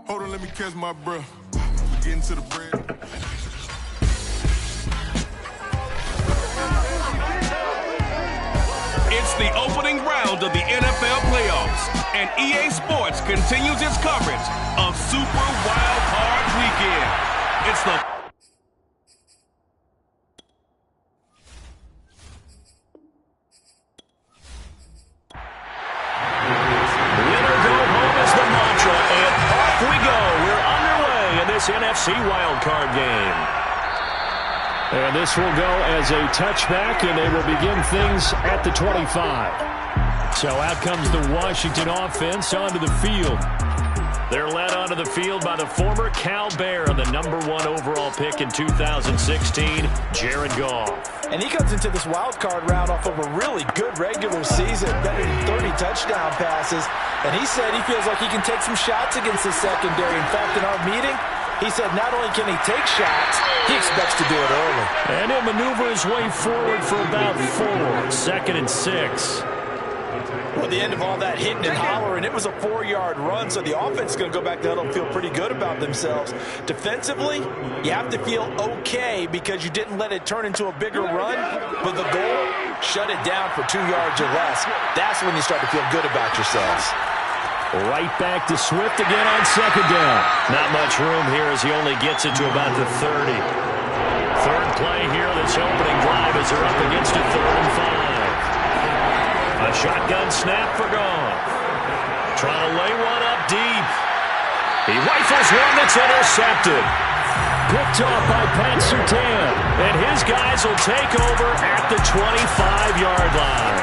Hold on, let me catch my breath. Get into the bread. It's the opening round of the NFL playoffs, and EA Sports continues its coverage of Super Wild Card Weekend. It's the NFC wildcard game. And this will go as a touchback, and they will begin things at the 25. So out comes the Washington offense onto the field. They're led onto the field by the former Cal Bear, the #1 overall pick in 2016, Jared Goff. And he comes into this wild card round off of a really good regular season, better than 30 touchdown passes. And he said he feels like he can take some shots against the secondary. In fact, in our meeting, he said not only can he take shots, he expects to do it early. And he'll maneuver his way forward for about 4, 2nd and 6. Well, the end of all that hitting and hollering, it was a 4-yard run, so the offense is going to go back to huddle and feel pretty good about themselves. Defensively, you have to feel okay because you didn't let it turn into a bigger run, but the goal, shut it down for 2 yards or less. That's when you start to feel good about yourselves. Right back to Swift again on 2nd down. Not much room here as he only gets it to about the 30. Third play here, this opening drive as they're up against a 3rd and 5. A shotgun snap for Goff. Trying to lay one up deep. He rifles one that's intercepted. Picked off by Pat Surtain. And his guys will take over at the 25-yard line.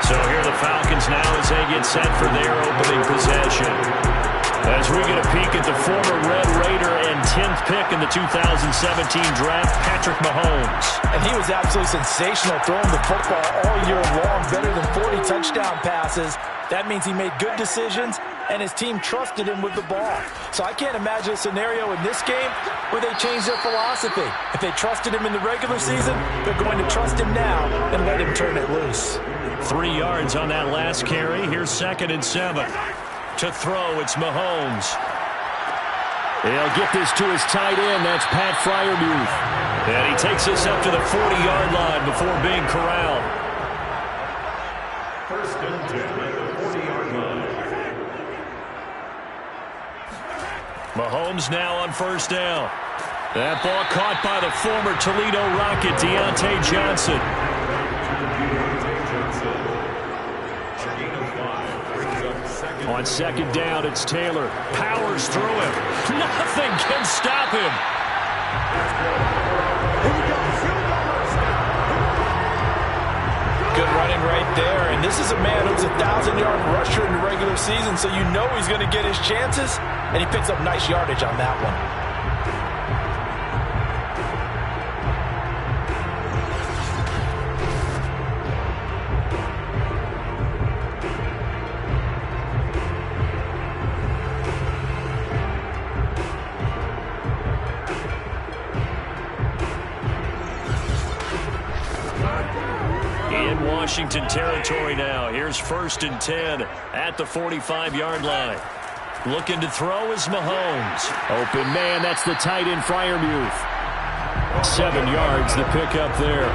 So here the Falcons now as they get set for their opening possession. As we get a peek at the former Red Raider and 10th pick in the 2017 draft, Patrick Mahomes. And he was absolutely sensational throwing the football all year long, better than 40 touchdown passes. That means he made good decisions, and his team trusted him with the ball. So I can't imagine a scenario in this game where they changed their philosophy. If they trusted him in the regular season, they're going to trust him now and let him turn it loose. 3 yards on that last carry. Here's 2nd and 7. To throw, it's Mahomes. He'll get this to his tight end. That's Pat Freiermuth. And he takes us up to the 40-yard line before being corralled. 1st and 10 at the 40-yard line. Mahomes now on 1st down. That ball caught by the former Toledo Rocket, Deontay Johnson. On 2nd down, it's Taylor. Powers through him. Nothing can stop him. Good running right there. And this is a man who's a 1,000-yard rusher in the regular season, so you know he's going to get his chances, and he picks up nice yardage on that one. Washington territory now. Here's 1st and 10 at the 45-yard line. Looking to throw is Mahomes. Open man, that's the tight end Freiermuth. 7 yards, the pickup there.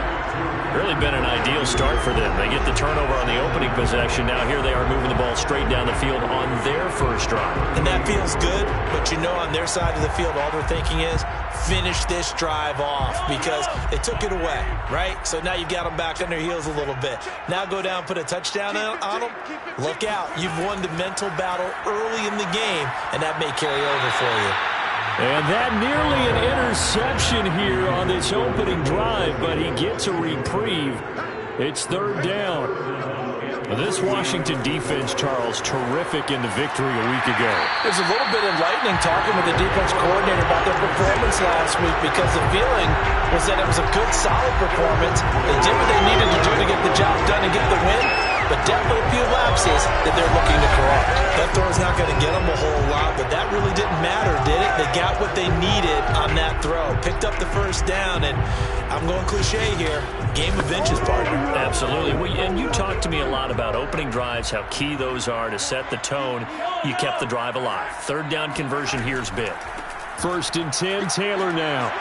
Really been an ideal start for them. They get the turnover on the opening possession. Now here they are moving the ball straight down the field on their first drive. And that feels good, but you know on their side of the field all they're thinking is finish this drive off because they took it away, right? So now you've got them back on their heels a little bit. Now go down, put a touchdown on them. Look out. You've won the mental battle early in the game, and that may carry over for you. And that nearly an interception here on this opening drive, but he gets a reprieve. It's 3rd down. This Washington defense, Charles, terrific in the victory a week ago. There's a little bit enlightening talking with the defense coordinator about their performance last week because the feeling was that it was a good, solid performance. They did what they needed to do to get the job done and get the win, but definitely a few lapses that they're looking to correct. That throw is not going to get them a whole lot, but that really didn't matter, did it? They got what they needed on that throw. Picked up the first down, and I'm going cliche here. Game of inches, partner. Absolutely. And you talked to me a lot about opening drives, how key those are to set the tone. You kept the drive alive. Third down conversion here is big. 1st and 10, Taylor now.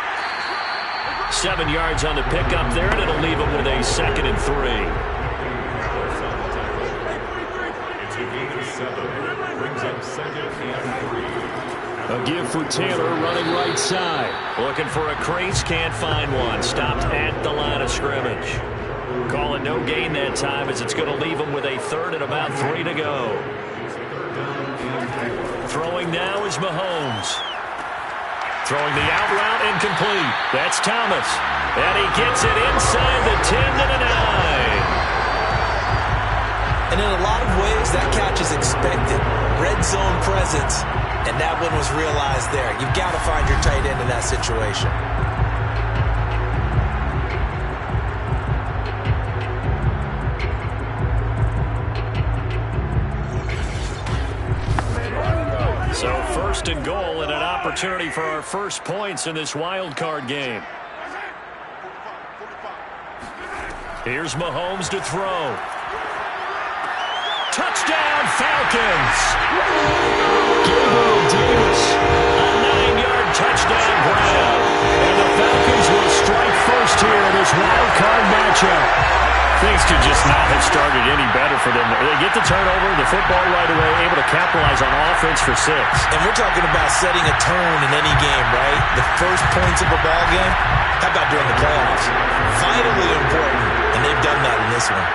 7 yards on the pickup there, and it'll leave him with a 2nd and 3. It's a gain of 7. Brings up 2nd and 3. A give for Taylor running right side. Looking for a crease, can't find one. Stopped at the line of scrimmage. Calling no gain that time as it's going to leave him with a 3rd and about 3 to go. Throwing now is Mahomes. Throwing the out route incomplete. That's Thomas. And he gets it inside the 10 to the 9. And in a lot of ways, that catch is expected. Red zone presence. And that one was realized there. You've got to find your tight end in that situation. So 1st and goal and an opportunity for our first points in this wild card game. Here's Mahomes to throw. Touchdown, Falcons! Gabriel Davis. A 9-yard touchdown grab. And the Falcons will strike first here in this wild card matchup. Things could just not have started any better for them. They get the turnover, the football right away, able to capitalize on offense for 6. And we're talking about setting a tone in any game, right? The first points of a ball game. How about during the playoffs? Vitally important, and they've done that in this one.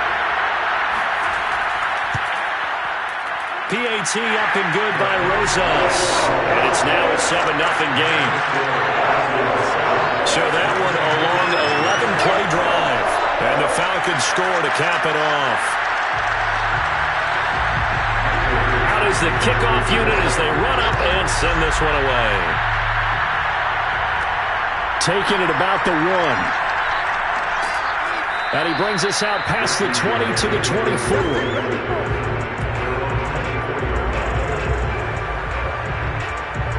PAT up and good by Rosas. And it's now a 7-0 game. So that one a long 11-play drive. And the Falcons score to cap it off. Out is the kickoff unit as they run up and send this one away. Taking it about the 1. And he brings us out past the 20 to the 24.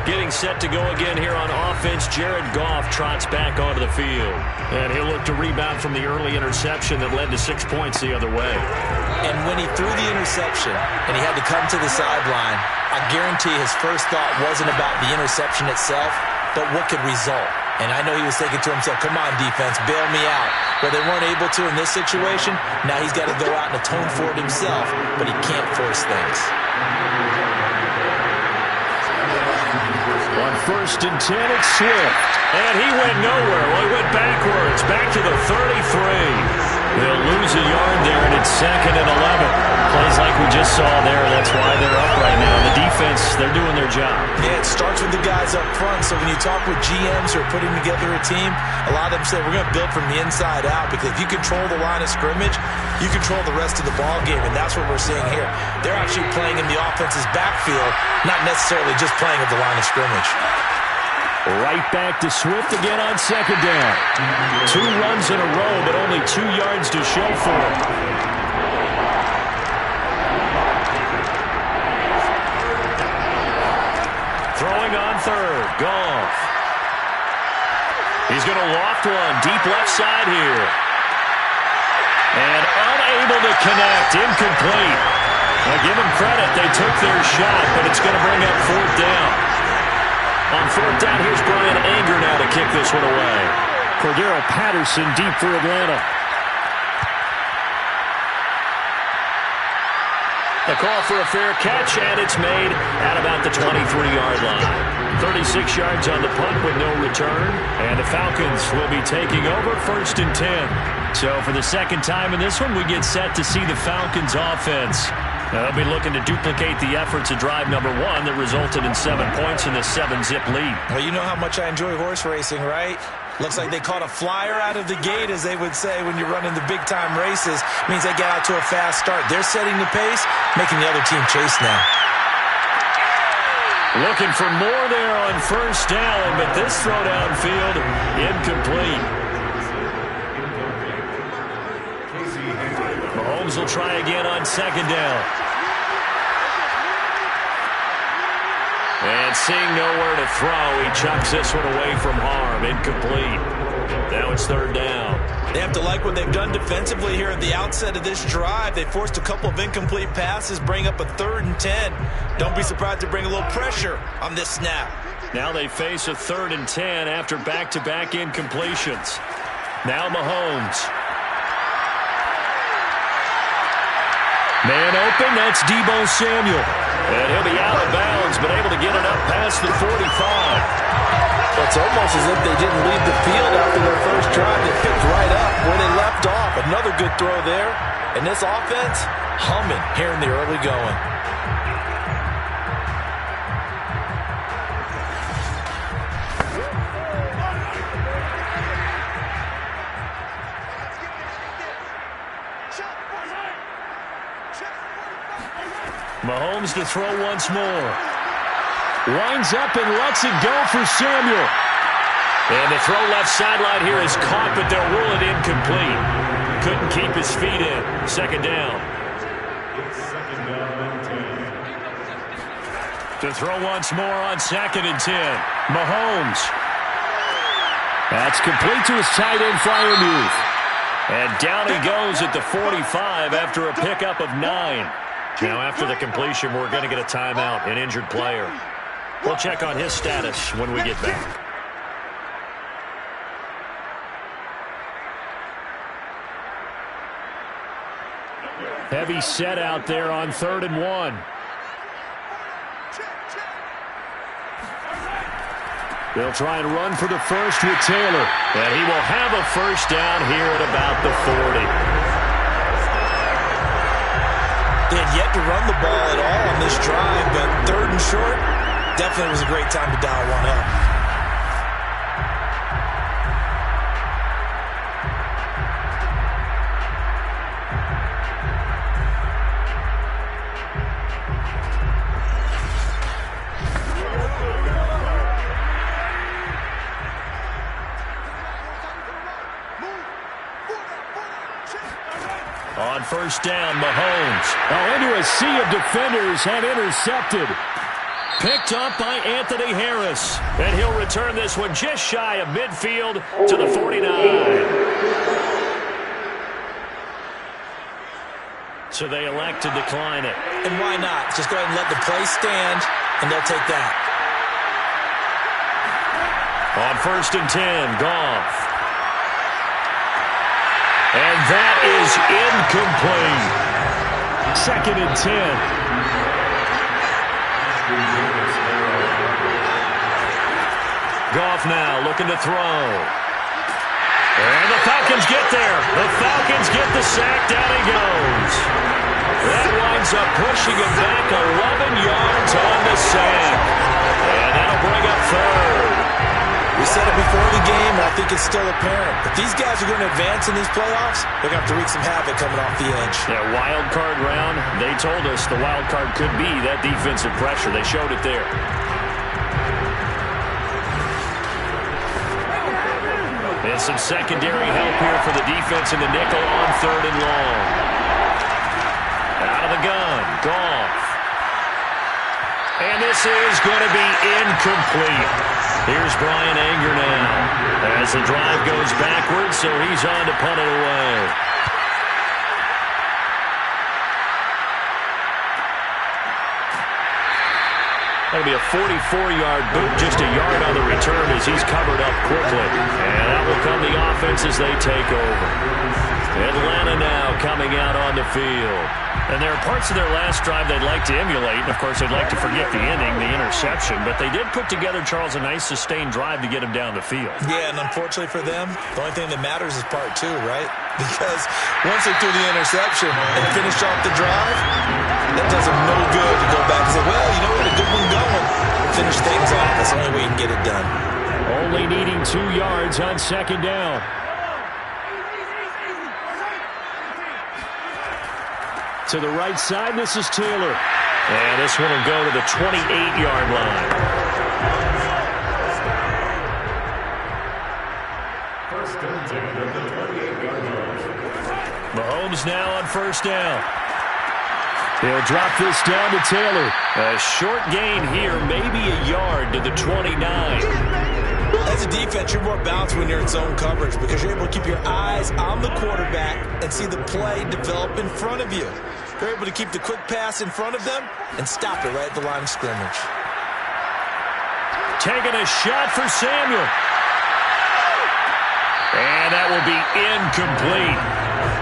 Getting set to go again here on offense. Jared Goff trots back onto the field. And he'll look to rebound from the early interception that led to 6 points the other way. And when he threw the interception and he had to come to the sideline, I guarantee his first thought wasn't about the interception itself, but what could result. And I know he was thinking to himself, come on, defense, bail me out. Well, they weren't able to in this situation. Now he's got to go out and atone for it himself, but he can't force things. On 1st and 10, it's Swift. And he went nowhere. Well, he went backwards, back to the 33. They'll lose a yard there, and it's 2nd and 11. Plays like we just saw there. That's why they're up right now. The defense, they're doing their job. Yeah, it starts with the guys up front. So when you talk with GMs who are putting together a team, a lot of them say we're going to build from the inside out, because if you control the line of scrimmage, you control the rest of the ball game, and that's what we're seeing here. They're actually playing in the offense's backfield, not necessarily just playing at the line of scrimmage. Right back to Swift again on 2nd down. 2 runs in a row, but only 2 yards to show for it. Throwing on 3rd, Goff. He's going to loft one, deep left side here. And unable to connect, incomplete. Now give them credit, they took their shot, but it's going to bring up 4th down. On 4th down, here's Brian Anger now to kick this one away. Cordero Patterson deep for Atlanta. A call for a fair catch, and it's made at about the 23-yard line. 36 yards on the punt with no return, and the Falcons will be taking over 1st and 10. So for the second time in this one, we get set to see the Falcons offense. Now they'll be looking to duplicate the efforts of drive number 1 that resulted in 7 points in the 7-zip lead. Well, you know how much I enjoy horse racing, right? Looks like they caught a flyer out of the gate, as they would say when you're running the big-time races. Means they get out to a fast start. They're setting the pace, making the other team chase now. Looking for more there on 1st down, but this throw downfield incomplete. Mahomes will try again on 2nd down. And seeing nowhere to throw, he chucks this one away from harm. Incomplete. Now it's third down. They have to like what they've done defensively here at the outset of this drive. They forced a couple of incomplete passes, bring up a 3rd and 10. Don't be surprised to bring a little pressure on this snap. Now they face a 3rd and 10 after back-to-back incompletions. Now Mahomes. Man open, that's Deebo Samuel. And he'll be out of bounds, but able to get it up past the 45. It's almost as if they didn't leave the field after their first drive. They picked right up where they left off. Another good throw there. And this offense, humming here in the early going. Mahomes to throw once more. Winds up and lets it go for Samuel. And the throw left sideline here is caught, but they'll rule it incomplete. Couldn't keep his feet in. Second down. It's second down and 10. To throw once more on 2nd and 10. Mahomes. That's complete to his tight end, Freiermuth. And down he goes at the 45 after a pickup of 9. Now after the completion, we're going to get a timeout, an injured player. We'll check on his status when we get back. Heavy set out there on 3rd and 1. They'll try and run for the first with Taylor. And he will have a first down here at about the 40. They had yet to run the ball at all on this drive, but 3rd and short, definitely was a great time to dial one up. On first down, Mahomes. Into a sea of defenders and intercepted. Picked up by Anthony Harris. And he'll return this one just shy of midfield to the 49. So they elect to decline it. And why not? Just go ahead and let the play stand, and they'll take that. On 1st and 10, Goff. And that is incomplete. 2nd and 10. Goff now looking to throw. And the Falcons get there. The Falcons get the sack. Down he goes. That winds up pushing him back 11 yards on the sack. And that'll bring up 3rd. We said it before the game, and I think it's still apparent. If these guys are going to advance in these playoffs, they're going to have to wreak some havoc coming off the edge. That wild card round, they told us the wild card could be that defensive pressure. They showed it there. And some secondary help here for the defense in the nickel on 3rd and long. Out of the gun, Goff. And this is going to be incomplete. Here's Brian Anger now as the drive goes backwards, so he's on to punt it away. That'll be a 44-yard boot, just a yard on the return as he's covered up quickly. And that will come the offense as they take over. Atlanta now coming out on the field. And there are parts of their last drive they'd like to emulate. And, of course, they'd like to forget the inning, the interception. But they did put together, Charles, a nice sustained drive to get him down the field. Yeah, and unfortunately for them, the only thing that matters is part 2, right? Because once they threw the interception and finished off the drive, that does them no good to go back and say, well, you know what, a good one going. Finish things off. That's the only way you can get it done. Only needing 2 yards on 2nd down. To the right side, this is Taylor. And this one will go to the 28-yard line. First and 10 at the 28-yard line. Mahomes now on first down. He'll drop this down to Taylor. A short gain here, maybe a yard to the 29. As a defense, you're more balanced when you're in zone coverage because you're able to keep your eyes on the quarterback and see the play develop in front of you. You're able to keep the quick pass in front of them and stop it right at the line of scrimmage. Taking a shot for Samuel. And that will be incomplete.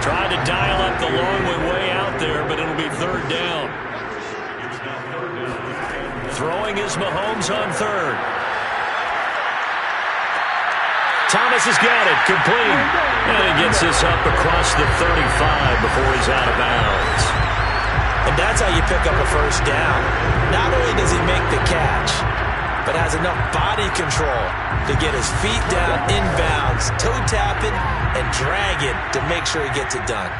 Tried to dial up the long way out there, but it'll be third down. Throwing is Mahomes on third. Thomas has got it, complete. And he gets this up across the 35 before he's out of bounds. And that's how you pick up a first down. Not only does he make the catch, but has enough body control to get his feet down inbounds, toe tapping, and dragging to make sure he gets it done.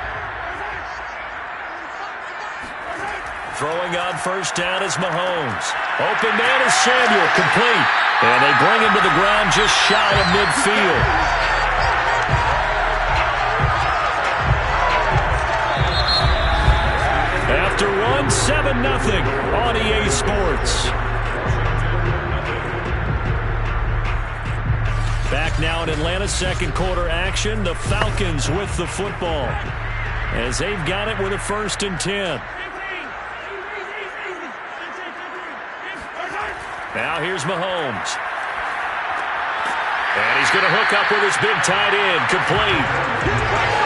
Throwing on first down is Mahomes. Open man is Samuel, complete. And they bring him to the ground just shy of midfield. After one, 7-0 on EA Sports. Back now in Atlanta's second quarter action. The Falcons with the football as they've got it with a 1st and 10. Now here's Mahomes. And he's going to hook up with his big tight end, complete.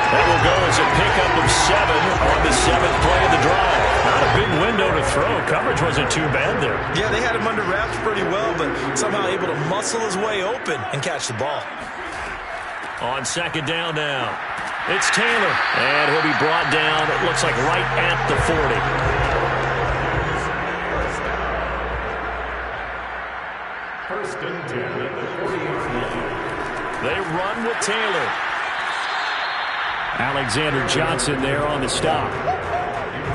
That will go as a pickup of 7 on the 7th play of the drive. Not a big window to throw. Coverage wasn't too bad there. Yeah, they had him under wraps pretty well, but somehow able to muscle his way open and catch the ball. On second down now, it's Taylor. And he'll be brought down, it looks like right at the 40. They run with Taylor. Alexander Johnson there on the stop.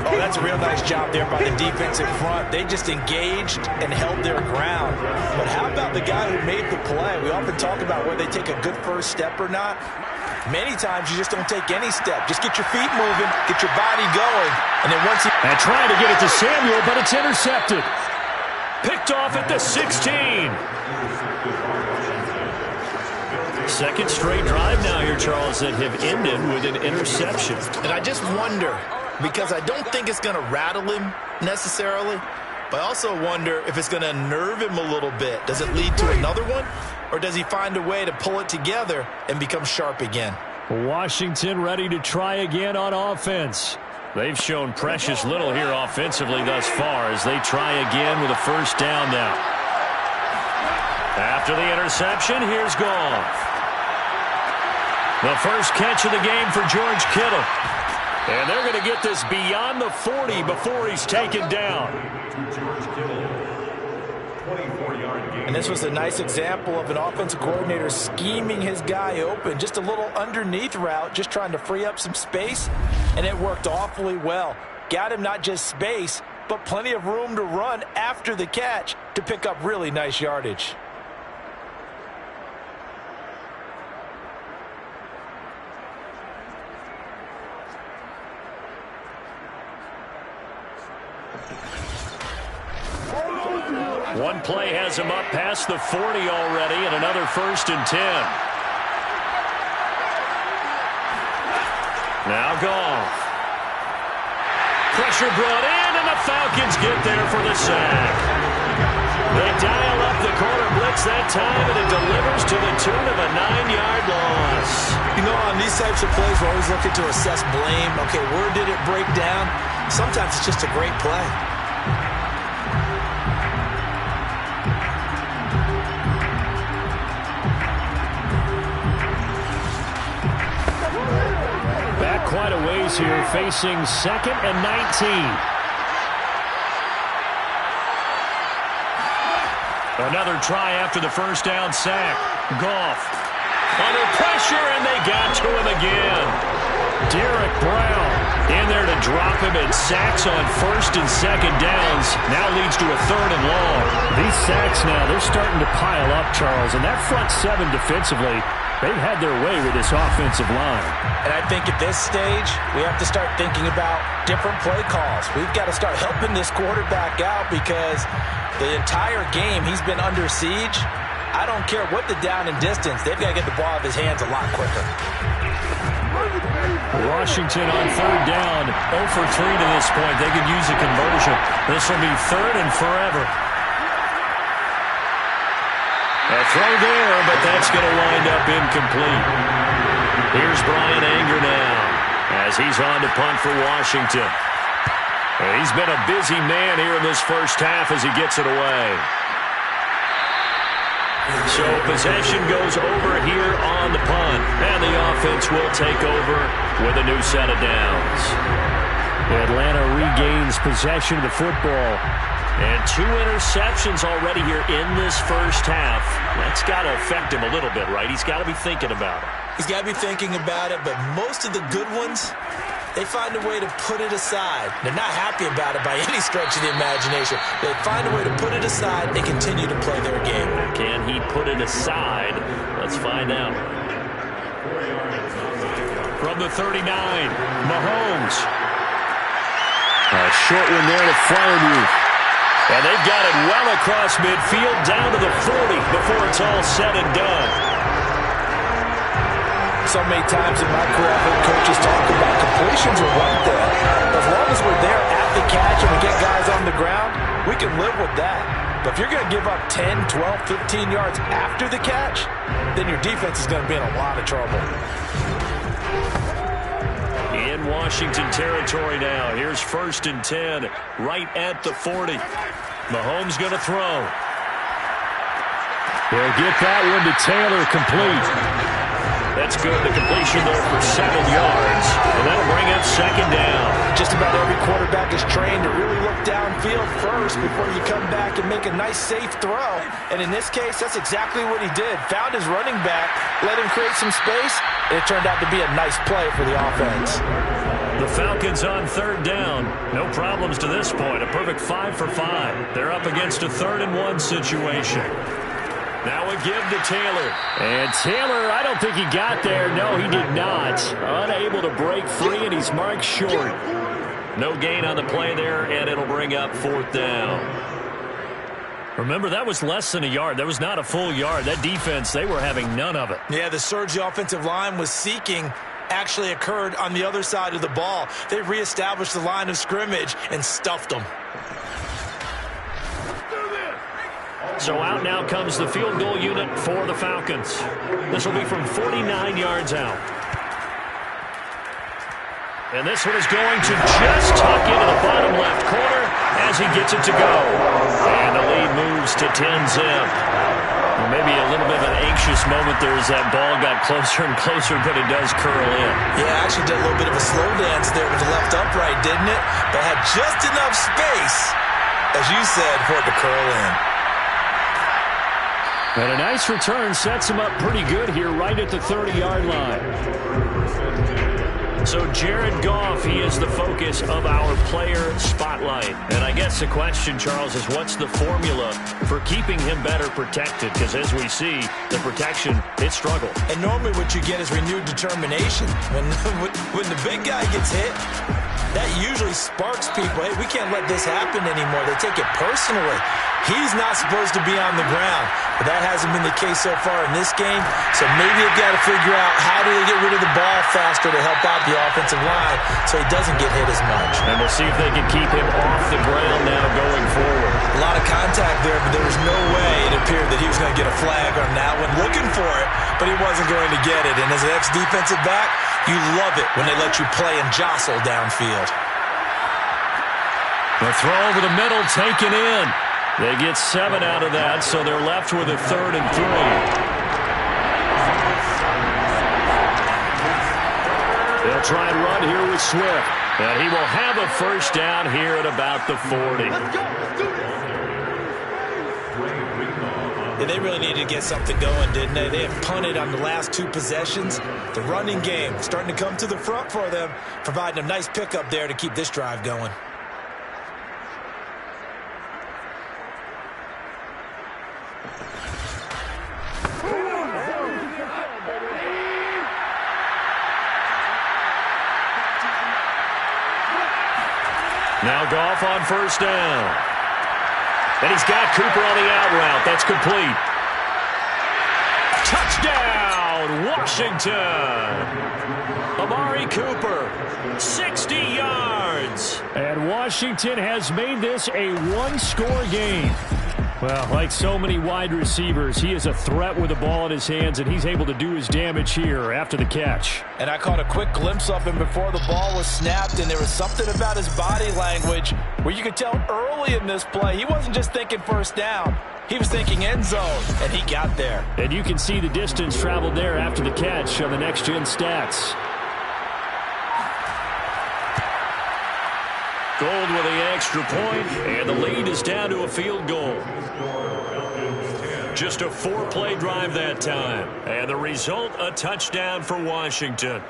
Oh, that's a real nice job there by the defensive front. They just engaged and held their ground. But how about the guy who made the play? We often talk about whether they take a good first step or not. Many times you just don't take any step. Just get your feet moving, get your body going, and then once he... And trying to get it to Samuel, but it's intercepted. Picked off at the 16. Second straight drive now here, Charles, that have ended with an interception. And I just wonder, because I don't think it's going to rattle him necessarily, but I also wonder if it's going to nerve him a little bit. Does it lead to another one, or does he find a way to pull it together and become sharp again? Washington ready to try again on offense. They've shown precious little here offensively thus far as they try again with a first down now. After the interception, here's Goff. The first catch of the game for George Kittle. And they're going to get this beyond the 40 before he's taken down. And this was a nice example of an offensive coordinator scheming his guy open. Just a little underneath route, just trying to free up some space. And it worked awfully well. Got him not just space, but plenty of room to run after the catch to pick up really nice yardage. One play has him up past the 40 already, and another 1st and 10. Now Goff. Pressure brought in, and the Falcons get there for the sack. They dial up the corner blitz that time, and it delivers to the tune of a 9-yard loss. You know, on these types of plays, we're always looking to assess blame. Okay, where did it break down? Sometimes it's just a great play. Quite a ways here, facing 2nd and 19. Another try after the first down sack. Goff under pressure, and they got to him again. Derek Brown in there to drop him, and sacks on 1st and 2nd downs now leads to a 3rd and long. These sacks now, they're starting to pile up, Charles, and that front 7 defensively, They've had their way with this offensive line. And I think at this stage, we have to start thinking about different play calls. We've got to start helping this quarterback out because the entire game he's been under siege. I don't care what the down and distance. They've got to get the ball out of his hands a lot quicker. Washington on third down, 0 for 3 to this point. They could use a conversion. This will be third and forever. A throw there, but that's going to wind up incomplete. Here's Brian Anger now as he's on to punt for Washington. And he's been a busy man here in this first half as he gets it away. So possession goes over here on the punt, and the offense will take over with a new set of downs. Atlanta regains possession of the football. And 2 interceptions already here in this first half. That's got to affect him a little bit, right? He's got to be thinking about it. He's got to be thinking about it, but most of the good ones, they find a way to put it aside. They're not happy about it by any stretch of the imagination. They find a way to put it aside and continue to play their game. Can he put it aside? Let's find out. From the 39, Mahomes. A short one there to Freiermuth. And they've got it well across midfield, down to the 40 before it's all said and done. So many times in my career, I've heard coaches talk about completions are one thing. As long as we're there at the catch and we get guys on the ground, we can live with that. But if you're going to give up 10, 12, 15 yards after the catch, then your defense is going to be in a lot of trouble. In Washington territory now. Here's 1st and 10, right at the 40. Mahomes going to throw. He'll get that one to Taylor, complete. That's good. The completion there for 7 yards. And that'll bring up 2nd down. Just about every quarterback is trained to really look downfield first before you come back and make a nice, safe throw. And in this case, that's exactly what he did. Found his running back, let him create some space, and it turned out to be a nice play for the offense. The Falcons on 3rd down. No problems to this point. A perfect 5 for 5. They're up against a 3rd and 1 situation. Now a give to Taylor. And Taylor, I don't think he got there. No, he did not. Unable to break free, and he's marked short. No gain on the play there, and it'll bring up 4th down. Remember, that was less than a yard. That was not a full yard. That defense, they were having none of it. Yeah, the surge the offensive line was seeking actually occurred on the other side of the ball. They reestablished the line of scrimmage and stuffed them. So out now comes the field goal unit for the Falcons. This will be from 49 yards out. And this one is going to just tuck into the bottom left corner as he gets it to go. And the lead moves to 10-zip. Maybe a little bit of an anxious moment there as that ball got closer and closer, but it does curl in. Yeah, actually did a little bit of a slow dance there with the left upright, didn't it? But had just enough space, as you said, for it to curl in. And a nice return sets him up pretty good here right at the 30-yard line. So Jared Goff, he is the focus of our player spotlight. And I guess the question, Charles, is what's the formula for keeping him better protected? Because as we see, the protection, it struggled. And normally what you get is renewed determination. When the big guy gets hit, that usually sparks people. Hey, we can't let this happen anymore. They take it personally. He's not supposed to be on the ground, but that hasn't been the case so far in this game. So maybe they've got to figure out how do they get rid of the ball faster to help out the offensive line so he doesn't get hit as much. And we'll see if they can keep him off the ground now going forward. A lot of contact there, but there was no way it appeared that he was going to get a flag on that one. Looking for it, but he wasn't going to get it. And as an ex-defensive back, you love it when they let you play and jostle downfield. The throw over the middle, taken in. They get 7 out of that, so they're left with a 3rd and 3. They'll try and run here with Swift. And he will have a first down here at about the 40. Yeah, they really needed to get something going, didn't they? They have punted on the last 2 possessions. The running game starting to come to the front for them, providing a nice pickup there to keep this drive going. Now Goff on first down. And he's got Cooper on the out route. That's complete. Touchdown, Washington. Amari Cooper, 60 yards. And Washington has made this a one-score game. Well, like so many wide receivers, he is a threat with the ball in his hands, and he's able to do his damage here after the catch. And I caught a quick glimpse of him before the ball was snapped, and there was something about his body language where you could tell early in this play he wasn't just thinking first down. He was thinking end zone, and he got there. And you can see the distance traveled there after the catch on the next-gen stats. Gold with the extra point, and the lead is down to a field goal. Just a 4-play drive that time, and the result, a touchdown for Washington.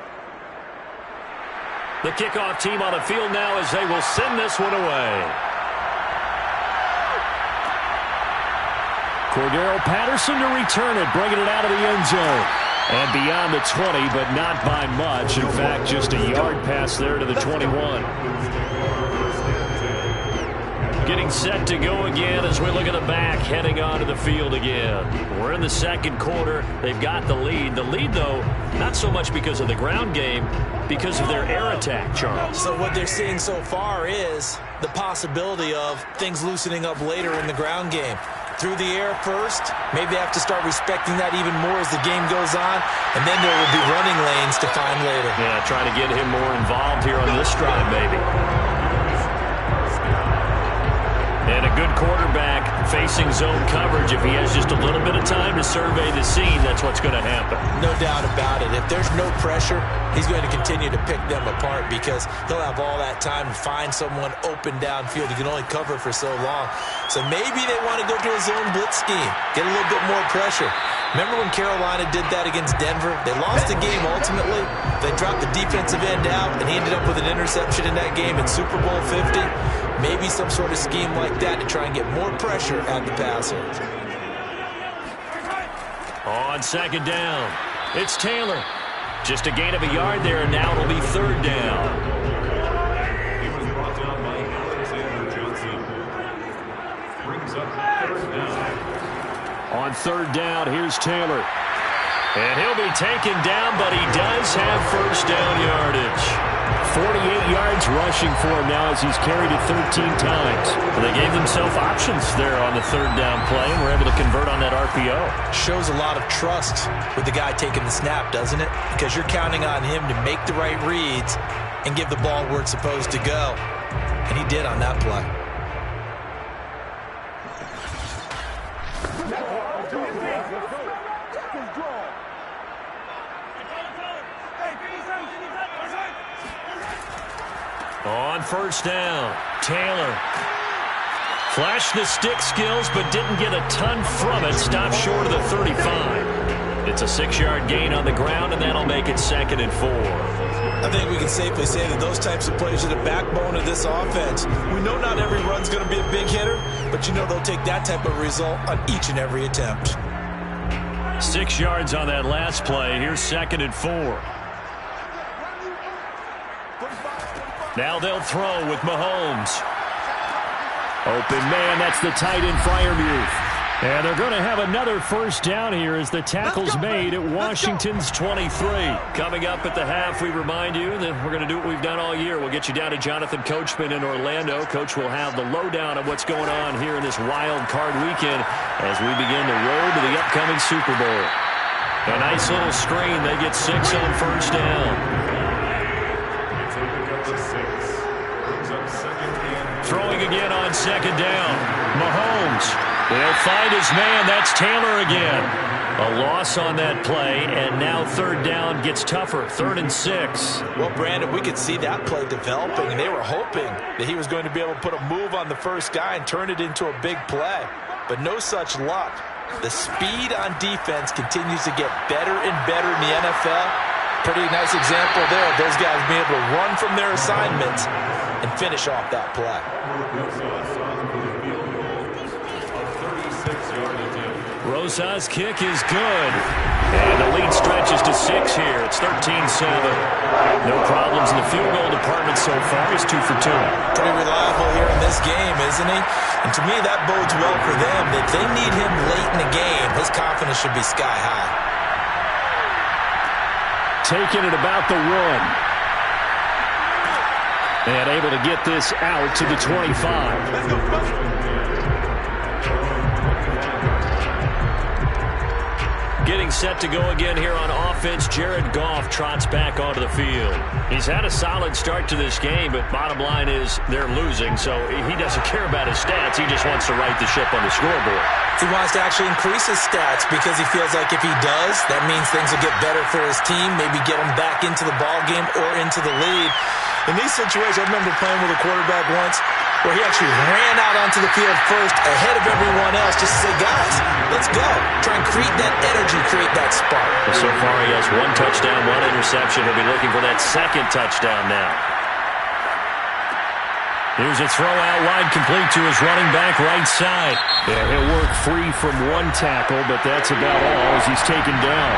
The kickoff team on the field now as they will send this one away. Cordero Patterson to return it, bringing it out of the end zone. And beyond the 20, but not by much. In fact, just a yard pass there to the 21. Getting set to go again as we look at the back, heading onto the field again. We're in the second quarter. They've got the lead. The lead, though, not so much because of the ground game, because of their air attack, Charles. So what they're seeing so far is the possibility of things loosening up later in the ground game. Through the air first, maybe they have to start respecting that even more as the game goes on, and then there will be running lanes to find later. Yeah, trying to get him more involved here on this drive, maybe. And a good quarterback facing zone coverage. If he has just a little bit of time to survey the scene, that's what's going to happen. No doubt about it. If there's no pressure, he's going to continue to pick them apart because he'll have all that time to find someone open downfield. He can only cover for so long. So maybe they want to go to a zone blitz scheme, get a little bit more pressure. Remember when Carolina did that against Denver? They lost the game ultimately. They dropped the defensive end out, and he ended up with an interception in that game in Super Bowl 50. Maybe some sort of scheme like that to try and get more pressure at the passer. On second down, it's Taylor. Just a gain of a yard there, and now it'll be third down. He was brought down by Alexander Johnson. Brings up third down. On third down, here's Taylor. And he'll be taken down, but he does have first down yardage. 48 yards rushing for him now as he's carried it 13 times. And they gave themselves options there on the third down play and were able to convert on that RPO. Shows a lot of trust with the guy taking the snap, doesn't it? Because you're counting on him to make the right reads and give the ball where it's supposed to go. And he did on that play. On first down, Taylor flashed the stick skills but didn't get a ton from it. Stopped short of the 35. It's a 6-yard gain on the ground, and that'll make it 2nd and 4. I think we can safely say that those types of plays are the backbone of this offense. We know not every run's going to be a big hitter, but you know they'll take that type of result on each and every attempt. 6 yards on that last play. Here's 2nd and 4. Now they'll throw with Mahomes. Open man, that's the tight end Freiermuth. And they're going to have another first down here as the tackle's made at Washington's 23. Coming up at the half, we remind you that we're going to do what we've done all year. We'll get you down to Jonathan Coachman in Orlando. Coach will have the lowdown of what's going on here in this wild card weekend as we begin the road to the upcoming Super Bowl. A nice little screen. They get 6 on first down. Throwing again on second down. Mahomes will find his man. That's Taylor again. A loss on that play, and now third down gets tougher. 3rd and 6. Well, Brandon, we could see that play developing, and they were hoping that he was going to be able to put a move on the first guy and turn it into a big play. But no such luck. The speed on defense continues to get better and better in the NFL. Pretty nice example there of those guys being able to run from their assignments and finish off that play. Rosa's kick is good. And the lead stretches to 6 here. It's 13-7. No problems in the field goal department so far. He's 2 for 2. Pretty reliable here in this game, isn't he? And to me, that bodes well for them. If they need him late in the game, his confidence should be sky high. Taking it about the 1. And able to get this out to the 25. Getting set to go again here on offense. Jared Goff trots back onto the field. He's had a solid start to this game, but bottom line is they're losing, so he doesn't care about his stats. He just wants to right the ship on the scoreboard. He wants to actually increase his stats because he feels like if he does, that means things will get better for his team, maybe get him back into the ball game or into the lead. In these situations, I remember playing with a quarterback once where he actually ran out onto the field first ahead of everyone else just to say, guys, let's go. Try and create that energy, create that spark. Well, so far he has 1 touchdown, 1 interception. He'll be looking for that second touchdown now. Here's a throw out wide, complete to his running back right side. Yeah, he'll work free from 1 tackle, but that's about all as he's taken down.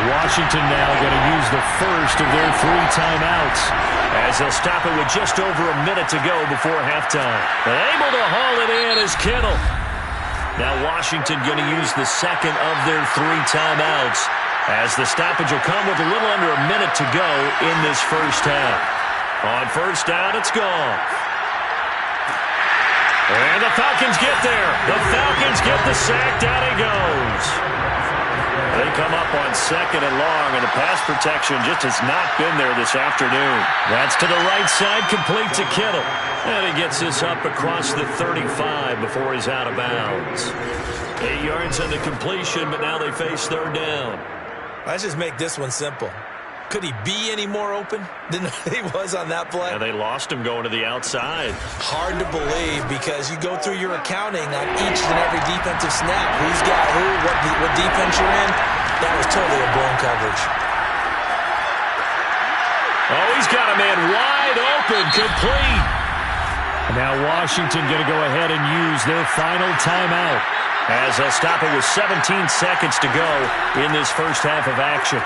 Washington now going to use the first of their 3 timeouts as they'll stop it with just over a minute to go before halftime. Able to haul it in is Kittle. Now Washington going to use the second of their 3 timeouts as the stoppage will come with a little under a minute to go in this first half. On first down, it's gone. And the Falcons get there. The Falcons get the sack. Down he goes. They come up on 2nd and long, and the pass protection just has not been there this afternoon. That's to the right side, complete to Kittle. And he gets this up across the 35 before he's out of bounds. 8 yards on the completion, but now they face 3rd down. Let's just make this one simple. Could he be any more open than he was on that play? Yeah, they lost him going to the outside. Hard to believe because you go through your accounting on each and every defensive snap. Who's got who, what defense you're in. That was totally a blown coverage. Oh, he's got a man wide open, complete. And now Washington going to go ahead and use their final timeout as they'll stop it with 17 seconds to go in this first half of action.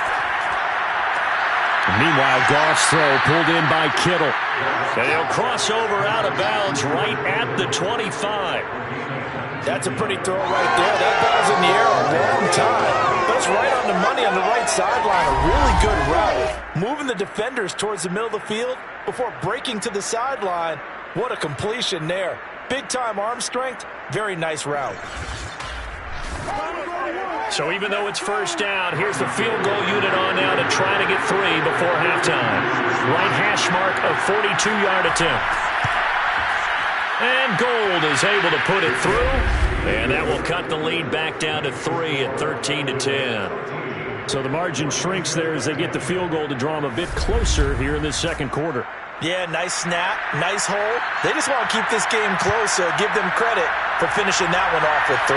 Meanwhile, Goff's throw pulled in by Kittle. And he'll cross over out of bounds right at the 25. That's a pretty throw right there. That ball's in the air a long time. But it's right on the money on the right sideline. A really good route. Moving the defenders towards the middle of the field before breaking to the sideline. What a completion there. Big-time arm strength. Very nice route. So even though it's first down, here's the field goal unit on now to try to get 3 before halftime. Right hash mark of 42-yard attempt. And Gold is able to put it through. And that will cut the lead back down to 3 at 13-10. So the margin shrinks there as they get the field goal to draw them a bit closer here in this second quarter. Yeah, nice snap, nice hole. They just want to keep this game close, so give them credit for finishing that one off with 3.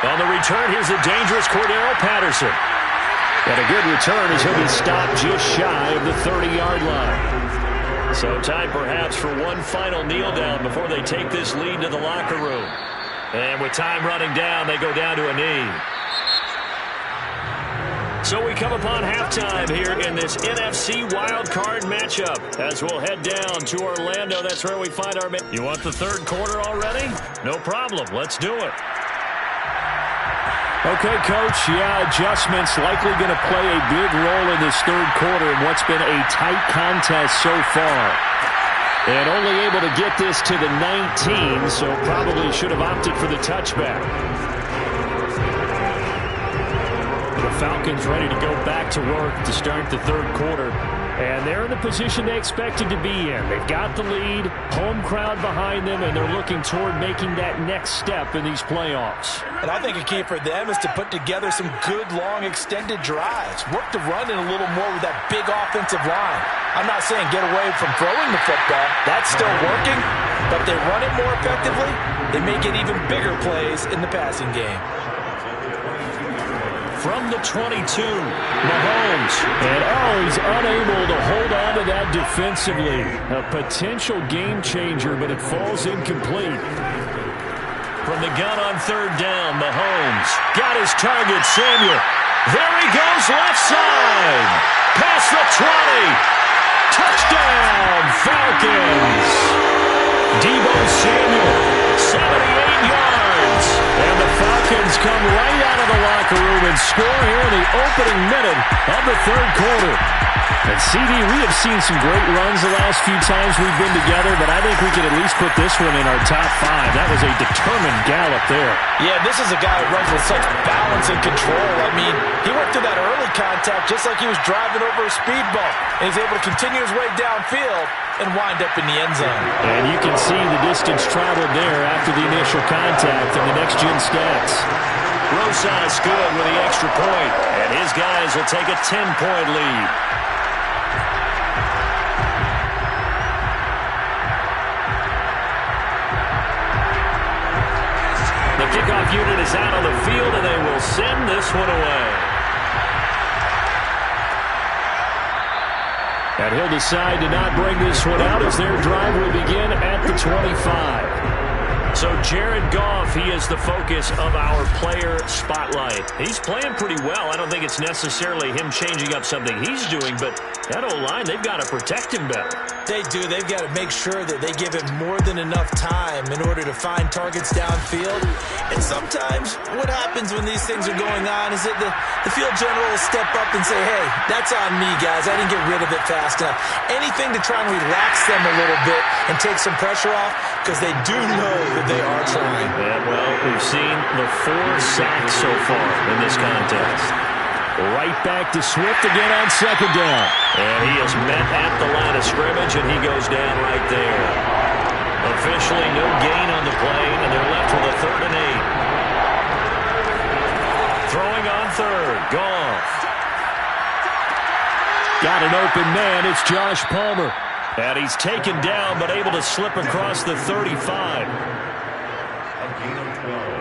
On the return, here's the dangerous Cordero Patterson. And a good return as he'll be stopped just shy of the 30-yard line. So time perhaps for one final kneel down before they take this lead to the locker room. And with time running down, they go down to a knee. So we come upon halftime here in this NFC wildcard matchup as we'll head down to Orlando. That's where we find our men. You want the third quarter already? No problem. Let's do it. Okay, Coach, yeah, adjustments likely going to play a big role in this third quarter in what's been a tight contest so far. And only able to get this to the 19, so probably should have opted for the touchback. The Falcons ready to go back to work to start the third quarter. And they're in the position they expected to be in. They've got the lead, home crowd behind them, and they're looking toward making that next step in these playoffs. And I think a key for them is to put together some good, long, extended drives. Work the run in a little more with that big offensive line. I'm not saying get away from throwing the football. That's still working. But if they run it more effectively, they may get even bigger plays in the passing game. From the 22, Mahomes. And he's unable to hold on to that defensively. A potential game changer, but it falls incomplete. From the gun on third down, Mahomes. his target, Samuel. There he goes, left side. Past the 20. Touchdown, Falcons. Deebo Samuel, 78 yards. And the Falcons come right out of the locker room and score here in the opening minute of the third quarter. And CD, we have seen some great runs the last few times we've been together, but I think we can at least put this one in our top 5. That was a determined gallop there. Yeah, this is a guy who runs with such balance and control. I mean, he went through that early contact just like he was driving over a speed bump. And he's able to continue his way downfield and wind up in the end zone. And you can see the distance traveled there after the initial contact in the next-gen stats. Rosas good with the extra point, and his guys will take a 10-point lead. The kickoff unit is out on the field, and they will send this one away. And he'll decide to not bring this one out as their drive will begin at the 25. So Jared Goff, he is the focus of our player spotlight. He's playing pretty well. I don't think it's necessarily him changing up something he's doing, but that O-line, they've got to protect him better. They do. They've got to make sure that they give him more than enough time in order to find targets downfield. And sometimes what happens when these things are going on is that the field general will step up and say, hey, that's on me, guys. I didn't get rid of it fast enough. Anything to try and relax them a little bit and take some pressure off, because they do know that they are trying. And, well, we've seen the 4 sacks so far in this contest. Right back to Swift again on second down. And he is met at the line of scrimmage, and he goes down right there. Officially no gain on the play, and they're left with a 3rd and 8. Throwing on third, Goff. Got an open man, it's Josh Palmer. And he's taken down, but able to slip across the 35.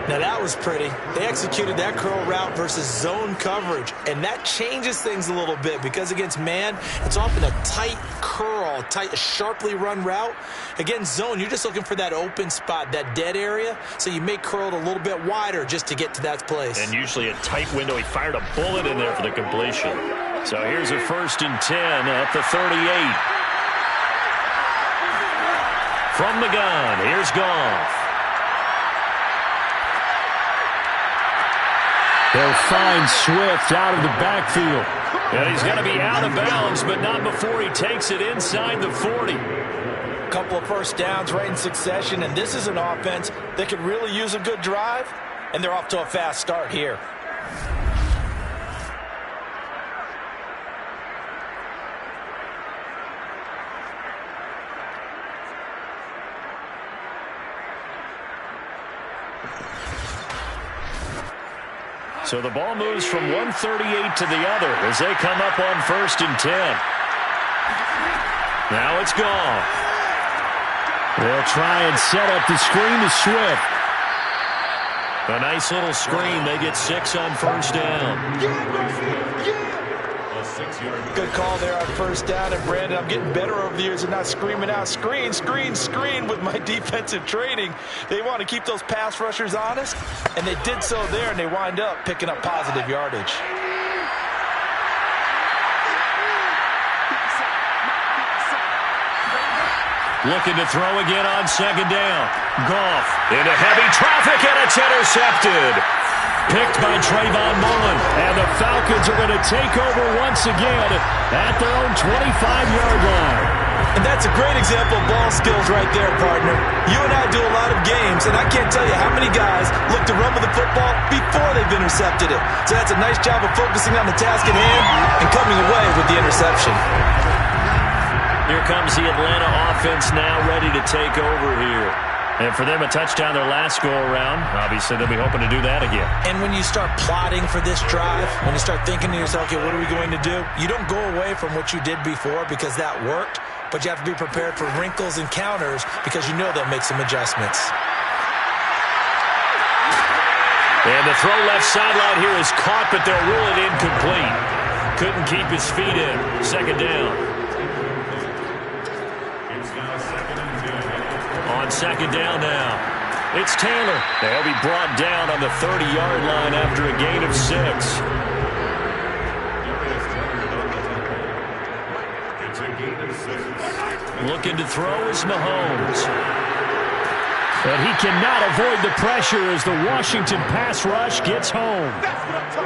Now that was pretty. They executed that curl route versus zone coverage, and that changes things a little bit because against man, it's often a tight curl, tight, sharply run route. Against zone, you're just looking for that open spot, that dead area, so you may curl it a little bit wider just to get to that place. And usually a tight window. He fired a bullet in there for the completion. So here's a 1st and 10 at the 38. From the gun, here's Goff. They'll find Swift out of the backfield. And he's going to be out of bounds, but not before he takes it inside the 40. Couple of first downs right in succession, and this is an offense that could really use a good drive, and they're off to a fast start here. So the ball moves from 138 to the other as they come up on 1st and 10. Now it's Goff. They'll try and set up the screen to Swift. A nice little screen. They get 6 on 1st down. Good call there on 1st down. And Brandon, I'm getting better over the years of not screaming out screen, screen, screen with my defensive training. They want to keep those pass rushers honest, and they did so there, and they wind up picking up positive yardage. Looking to throw again on 2nd down. Goff into heavy traffic, and it's intercepted. Picked by Trayvon Mullen. And the Falcons are going to take over once again at their own 25-yard line. And that's a great example of ball skills right there, partner. You and I do a lot of games, and I can't tell you how many guys look to run with the football before they've intercepted it. So that's a nice job of focusing on the task at hand and coming away with the interception. Here comes the Atlanta offense now ready to take over here. And for them, a touchdown their last go-around. Obviously, they'll be hoping to do that again. And when you start plotting for this drive, when you start thinking to yourself, okay, what are we going to do? You don't go away from what you did before because that worked, but you have to be prepared for wrinkles and counters because you know they'll make some adjustments. And the throw left sideline here is caught, but they'll rule it incomplete. Couldn't keep his feet in. 2nd down. On 2nd down now. It's Taylor. They'll be brought down on the 30-yard line after a gain of 6. It's a gain of 6. Looking to throw is Mahomes. But he cannot avoid the pressure as the Washington pass rush gets home.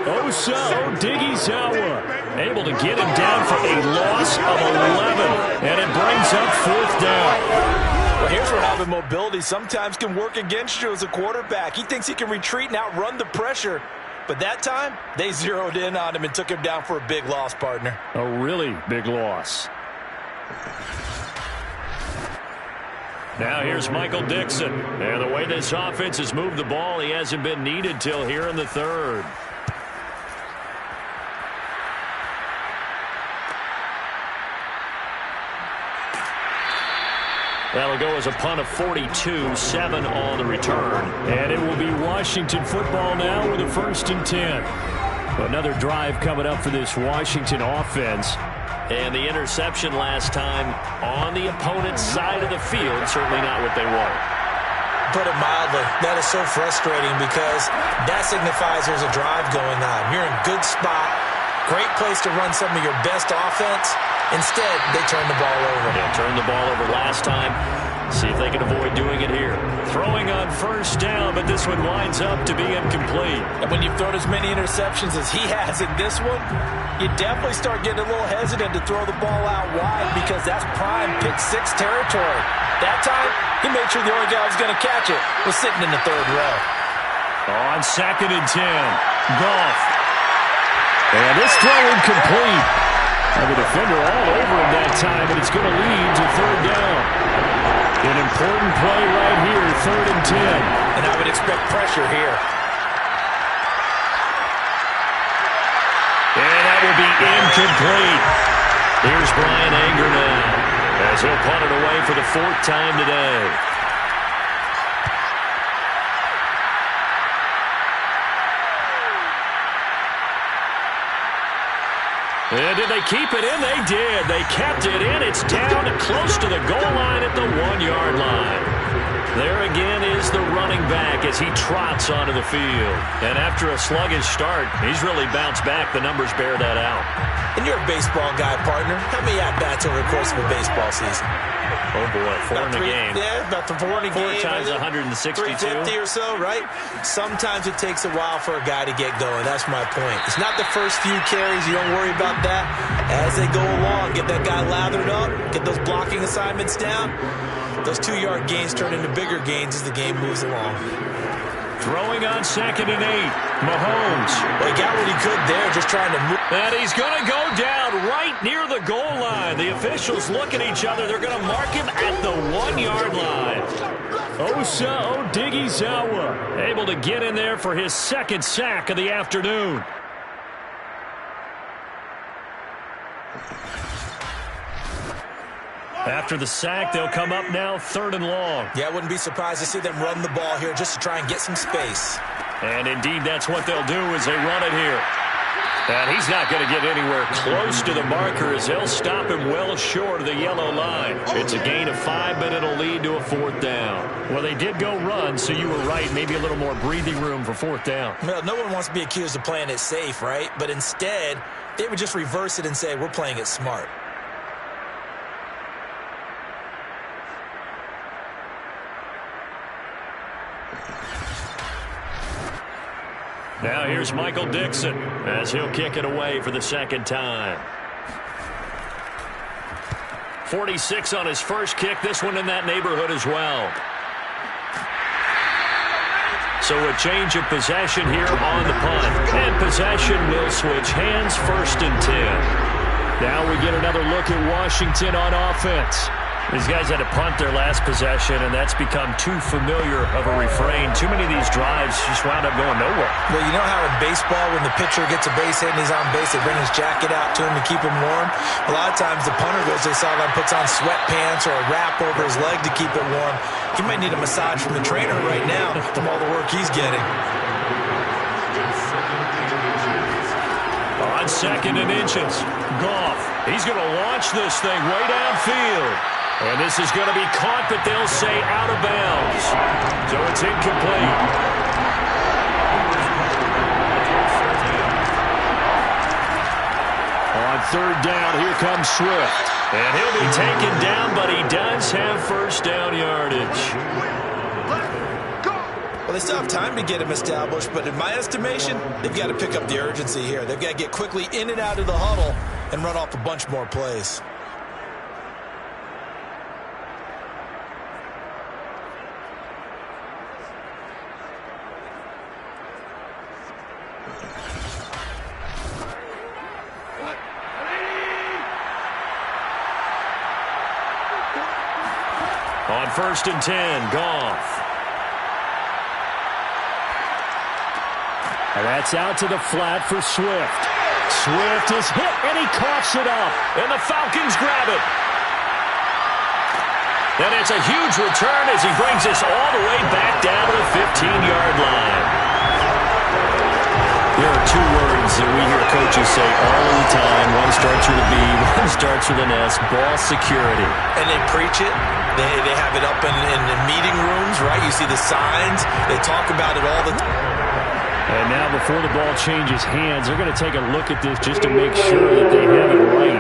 Osa Odighizuwa able to get him down for a loss of 11. And it brings up 4th down. Well, here's where having mobility sometimes can work against you as a quarterback. He thinks he can retreat and outrun the pressure. But that time, they zeroed in on him and took him down for a big loss, partner. A really big loss. Now here's Michael Dixon. And the way this offense has moved the ball, he hasn't been needed till here in the 3rd. That'll go as a punt of 42, 7 on the return. And it will be Washington football now with a 1st and 10. Another drive coming up for this Washington offense. And the interception last time on the opponent's side of the field, certainly not what they wanted. Put it mildly, that is so frustrating because that signifies there's a drive going on. You're in a good spot, great place to run some of your best offense. Instead, they turn the ball over. Yeah, turned the ball over last time. See if they can avoid doing it here. Throwing on 1st down, but this one winds up to be incomplete. And when you've thrown as many interceptions as he has in this one, you definitely start getting a little hesitant to throw the ball out wide because that's prime pick 6 territory. That time, he made sure the only guy who was going to catch it was sitting in the 3rd row. On 2nd and 10, Goff. And this throw incomplete. And the defender all over him that time, and it's going to lead to 3rd down. An important play right here, 3rd and 10. And I would expect pressure here. And that will be incomplete. Here's Brian Anger now as he'll punt it away for the 4th time today. And did they keep it in? They did. They kept it in. It's down close to the goal line at the 1-yard line. There again is the running back as he trots onto the field. And after a sluggish start, he's really bounced back. The numbers bear that out. And you're a baseball guy, partner. How many at-bats over the course of a baseball season? Oh, boy, 4 in the game. Yeah, about the 4 in a game. 4 times 162. 350 or so, right? Sometimes it takes a while for a guy to get going. That's my point. It's not the first few carries. You don't worry about that. As they go along, get that guy lathered up, get those blocking assignments down. Those 2-yard gains turn into bigger gains as the game moves along. Throwing on 2nd and 8, Mahomes. Well, he got what he could there, just trying to move. And he's going to go down right near the goal line. The officials look at each other. They're going to mark him at the 1-yard line. Osa Odighizuwa able to get in there for his 2nd sack of the afternoon. After the sack, they'll come up now 3rd and long. Yeah, I wouldn't be surprised to see them run the ball here just to try and get some space. And indeed, that's what they'll do as they run it here. And he's not going to get anywhere close to the marker as they'll stop him well short of the yellow line. It's a gain of 5, but it'll lead to a 4th down. Well, they did go run, so you were right. Maybe a little more breathing room for 4th down. Well, no one wants to be accused of playing it safe, right? But instead, they would just reverse it and say, we're playing it smart. Now here's Michael Dixon as he'll kick it away for the 2nd time. 46 on his first kick. This one in that neighborhood as well. So a change of possession here on the punt. And possession will switch hands, 1st and 10. Now we get another look at Washington on offense. These guys had to punt their last possession, and that's become too familiar of a refrain. Too many of these drives just wound up going nowhere. Well, you know how in baseball, when the pitcher gets a base hit and he's on base, they bring his jacket out to him to keep him warm. A lot of times the punter goes to the sideline, puts on sweatpants or a wrap over his leg to keep it warm. He might need a massage from the trainer right now from all the work he's getting. On 2nd and inches, Goff. He's going to launch this thing way downfield. And this is going to be caught, but they'll say out of bounds. So it's incomplete. On third down, here comes Swift. And he'll be taken down, but he does have first down yardage. Well, they still have time to get him established, but in my estimation, they've got to pick up the urgency here. They've got to get quickly in and out of the huddle and run off a bunch more plays. On 1st and 10, Goff. And that's out to the flat for Swift. Swift is hit, and he coughs it up. And the Falcons grab it. And it's a huge return as he brings us all the way back down to the 15-yard line. There are two words that we hear coaches say all the time. One starts with a B, one starts with an S, ball security. And they preach it. They have it up in the meeting rooms, right? You see the signs. They talk about it all the time. And now before the ball changes hands, they're going to take a look at this just to make sure that they have it right.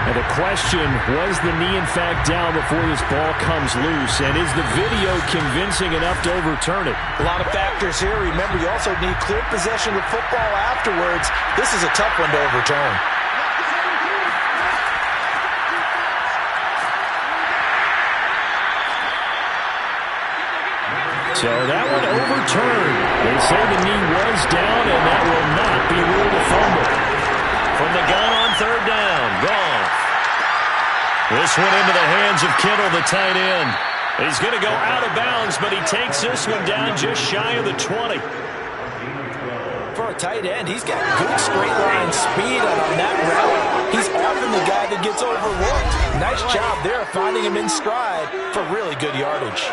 And the question, was the knee in fact down before this ball comes loose? And is the video convincing enough to overturn it? A lot of factors here. Remember, you also need clear possession of football afterwards. This is a tough one to overturn. So that one overturned. They say the knee was down, and that will not be ruled a fumble. From the gun on third down, Goff. This one into the hands of Kittle, the tight end. He's going to go out of bounds, but he takes this one down just shy of the 20. For a tight end, he's got good straight line speed on that route. He's often the guy that gets overlooked. Nice job there finding him in stride for really good yardage.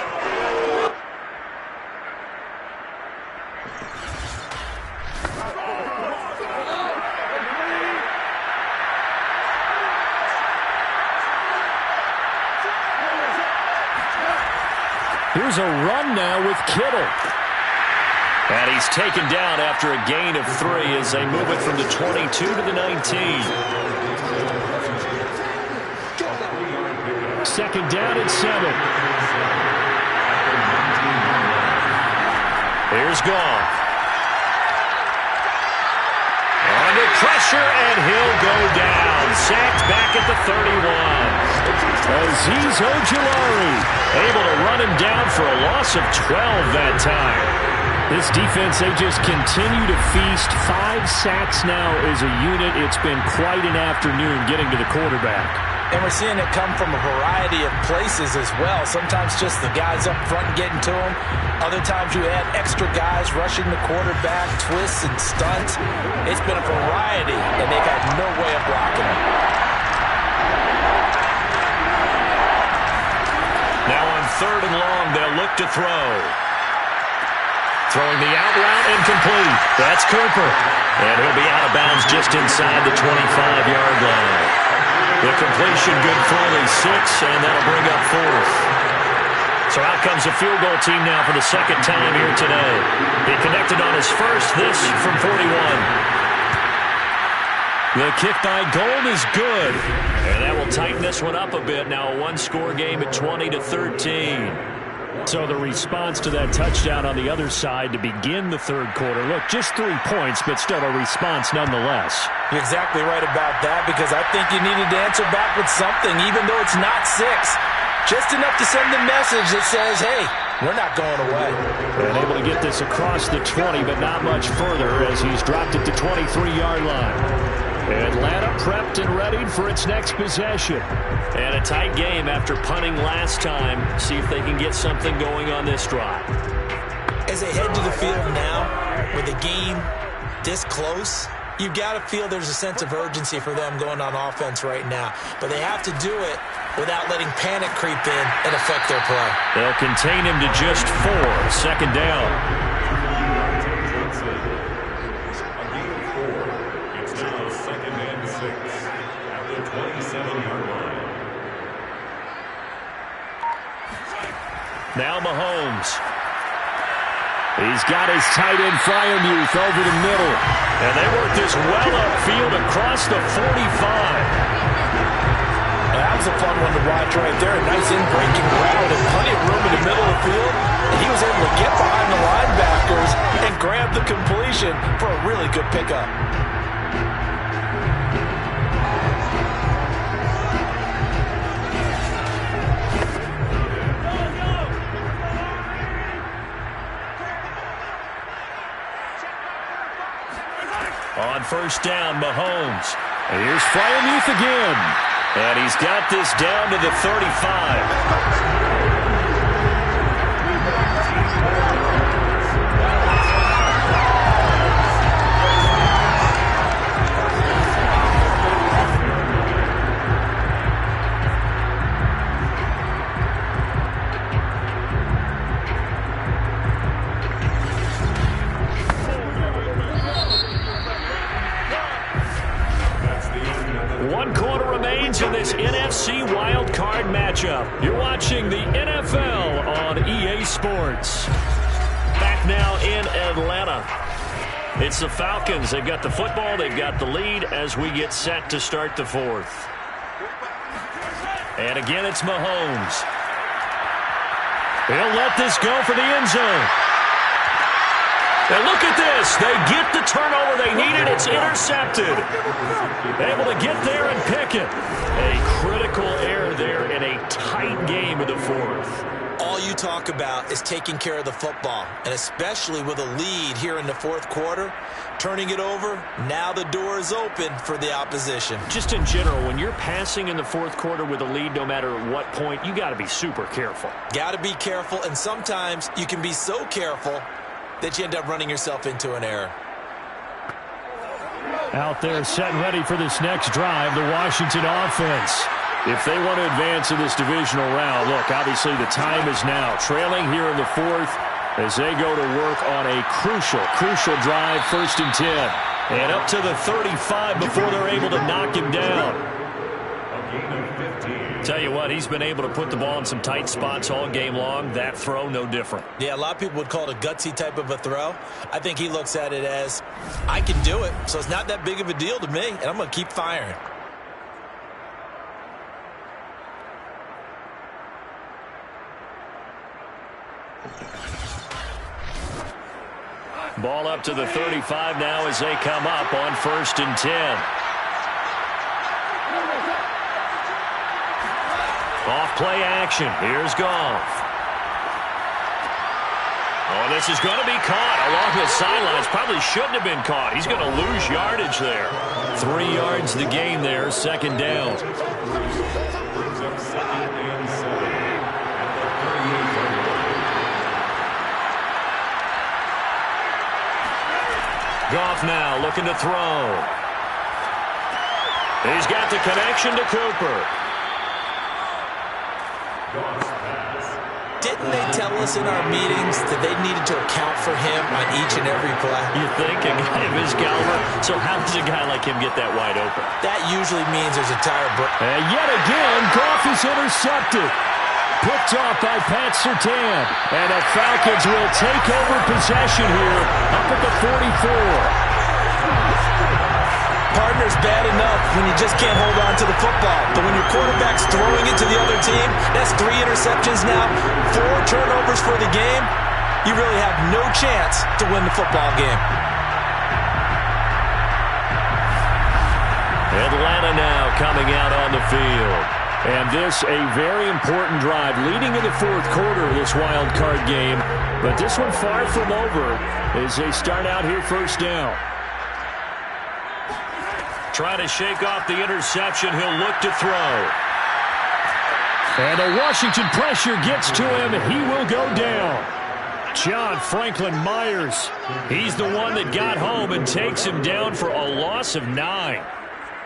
Here's a run now with Kittle. And he's taken down after a gain of 3 as they move it from the 22 to the 19. Second down and 7. Here's Goff. Under pressure, and he'll go down. Sacked back at the 31. Azeez Ojulari able to run him down for a loss of 12 that time. This defense, they just continue to feast. 5 sacks now as a unit. It's been quite an afternoon getting to the quarterback. And we're seeing it come from a variety of places as well. Sometimes just the guys up front getting to him. Other times you add extra guys rushing the quarterback, twists and stunts. It's been a variety, and they've had no way of blocking him. Now on third and long, they'll look to throw. Throwing the out route, incomplete. That's Cooper. And he'll be out of bounds just inside the 25-yard line. The completion good for only 6, and that'll bring up 4th. So out comes the field goal team now for the second time here today. He connected on his first, this from 41. The kick by Gold is good. And that will tighten this one up a bit. Now a one-score game at 20-13. So the response to that touchdown on the other side to begin the third quarter. Look, just 3 points, but still a response nonetheless. You're exactly right about that, because I think you needed to answer back with something, even though it's not 6. Just enough to send the message that says, hey, we're not going away. And able to get this across the 20, but not much further as he's dropped it to 23-yard line. Atlanta prepped and readied for its next possession. And a tight game after punting last time. See if they can get something going on this drive. As they head to the field now, with the game this close, you've got to feel there's a sense of urgency for them going on offense right now. But they have to do it without letting panic creep in and affect their play. They'll contain him to just 4. Second down. Now Mahomes. He's got his tight end Fryermuth over the middle. And they work this well upfield across the 45. That was a fun one to watch right there. A nice in-breaking route and plenty of room in the middle of the field. And he was able to get behind the linebackers and grab the completion for a really good pickup. On first down, Mahomes. And here's Fryermuth again. And he's got this down to the 35. In this NFC wildcard matchup. You're watching the NFL on EA Sports. Back now in Atlanta. It's the Falcons. They've got the football. They've got the lead as we get set to start the fourth. And again, it's Mahomes. He'll let this go for the end zone. And look at this. They get the turnover they needed. It's intercepted. Able to get there and pick it. A critical error there in a tight game of the fourth. All you talk about is taking care of the football, and especially with a lead here in the fourth quarter, turning it over, now the door is open for the opposition. Just in general, when you're passing in the fourth quarter with a lead, no matter what point, you got to be super careful. Got to be careful, and sometimes you can be so careful that you end up running yourself into an error. Out there set and ready for this next drive, the Washington offense. If they want to advance in this divisional round, look, obviously the time is now. Trailing here in the fourth as they go to work on a crucial drive, 1st and 10. And up to the 35 before they're able to knock him down. Tell you what, he's been able to put the ball in some tight spots all game long. That throw, no different. Yeah, a lot of people would call it a gutsy type of a throw. I think he looks at it as, I can do it, so it's not that big of a deal to me, and I'm going to keep firing. Ball up to the 35 now as they come up on 1st and 10. Off play action. Here's Goff. Oh, this is going to be caught along the sidelines. Probably shouldn't have been caught. He's going to lose yardage there. 3 yards the gain there, 2nd down. Goff now looking to throw. He's got the connection to Cooper. Didn't they tell us in our meetings that they needed to account for him on each and every play? You think a guy of his caliber? So how does a guy like him get that wide open? That usually means there's a tire break. And yet again, Goff is intercepted. Picked off by Pat Surtain. And the Falcons will take over possession here up at the 44. Partner's bad enough when you just can't hold on to the football. But when your quarterback's throwing it to the other team, that's 3 interceptions now, 4 turnovers for the game. You really have no chance to win the football game. Atlanta now coming out on the field. And this a very important drive leading in the fourth quarter of this wild card game. But this one far from over as they start out here 1st down. Trying to shake off the interception. He'll look to throw. And the Washington pressure gets to him. He will go down. John Franklin Myers. He's the one that got home and takes him down for a loss of 9.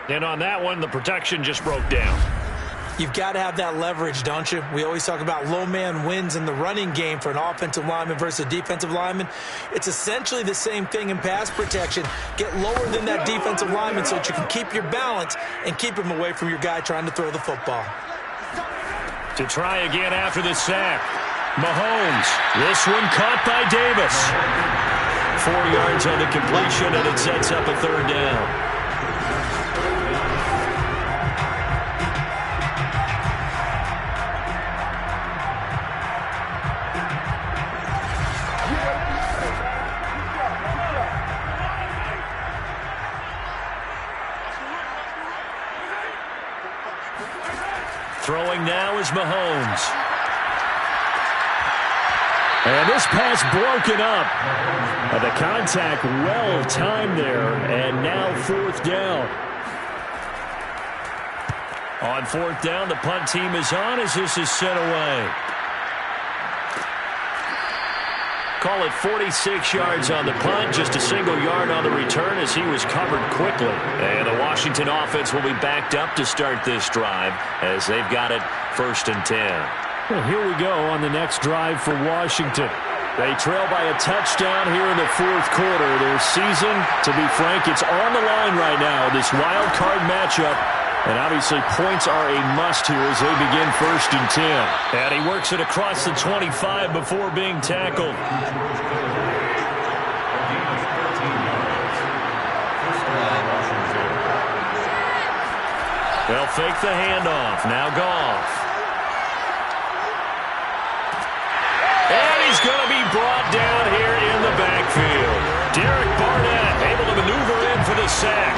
And on that one, the protection just broke down. You've got to have that leverage, don't you? We always talk about low man wins in the running game for an offensive lineman versus a defensive lineman. It's essentially the same thing in pass protection. Get lower than that defensive lineman so that you can keep your balance and keep him away from your guy trying to throw the football. To try again after the sack. Mahomes. This one caught by Davis. 4 yards on the completion, and it sets up a third down. Throwing now is Mahomes. And this pass broken up. The contact well timed there, and now fourth down. On fourth down, the punt team is on as this is sent away. Call it 46 yards on the punt, just a single yard on the return as he was covered quickly. And the Washington offense will be backed up to start this drive as they've got it 1st and 10. Well, here we go on the next drive for Washington. They trail by a touchdown here in the fourth quarter. Their season, to be frank, it's on the line right now, this wild card matchup. And obviously points are a must here as they begin 1st and 10. And he works it across the 25 before being tackled. They'll fake the handoff. Now Goff. And he's going to be brought down here in the backfield. Derek Barnett able to maneuver in for the sack.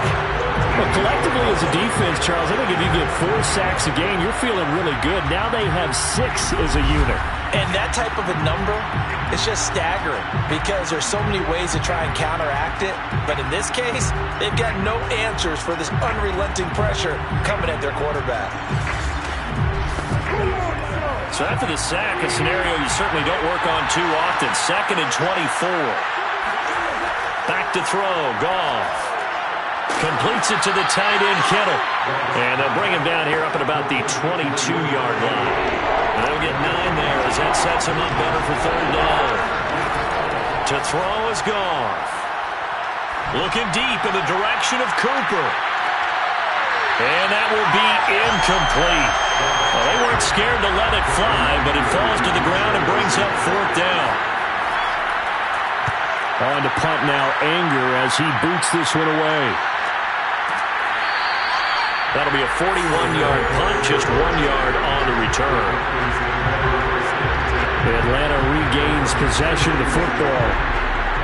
Well, collectively as a defense, Charles, I think if you get 4 sacks a game, you're feeling really good. Now they have 6 as a unit. And that type of a number is just staggering because there's so many ways to try and counteract it. But in this case, they've got no answers for this unrelenting pressure coming at their quarterback. So after the sack, a scenario you certainly don't work on too often. 2nd and 24. Back to throw. Goff. Completes it to the tight end, Kittle. And they'll bring him down here up at about the 22-yard line. They'll get 9 there as that sets him up better for 3rd down. To throw is Goff. Looking deep in the direction of Cooper. And that will be incomplete. Well, they weren't scared to let it fly, but it falls to the ground and brings up 4th down. On to punt now, Anger as he boots this one away. That'll be a 41-yard punt, just 1 yard on the return. Atlanta regains possession of the football.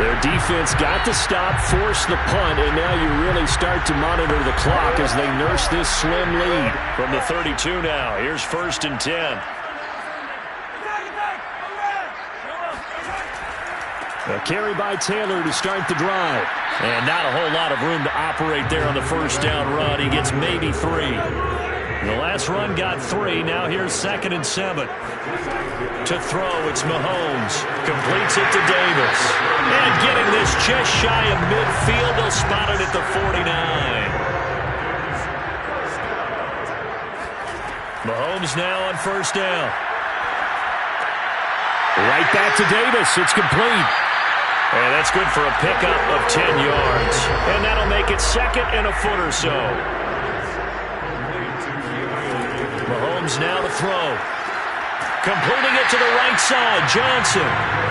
Their defense got to stop, force the punt, and now you really start to monitor the clock as they nurse this slim lead. From the 32 now, here's 1st and 10. A carry by Taylor to start the drive. And not a whole lot of room to operate there on the 1st down run. He gets maybe 3. The last run got 3. Now here's 2nd and 7. To throw, it's Mahomes. Completes it to Davis. And getting this just shy of midfield. They'll spot it at the 49. Mahomes now on 1st down. Right back to Davis. It's complete. And that's good for a pickup of 10 yards. And that'll make it 2nd and a foot or so. Mahomes now to throw. Completing it to the right side, Johnson.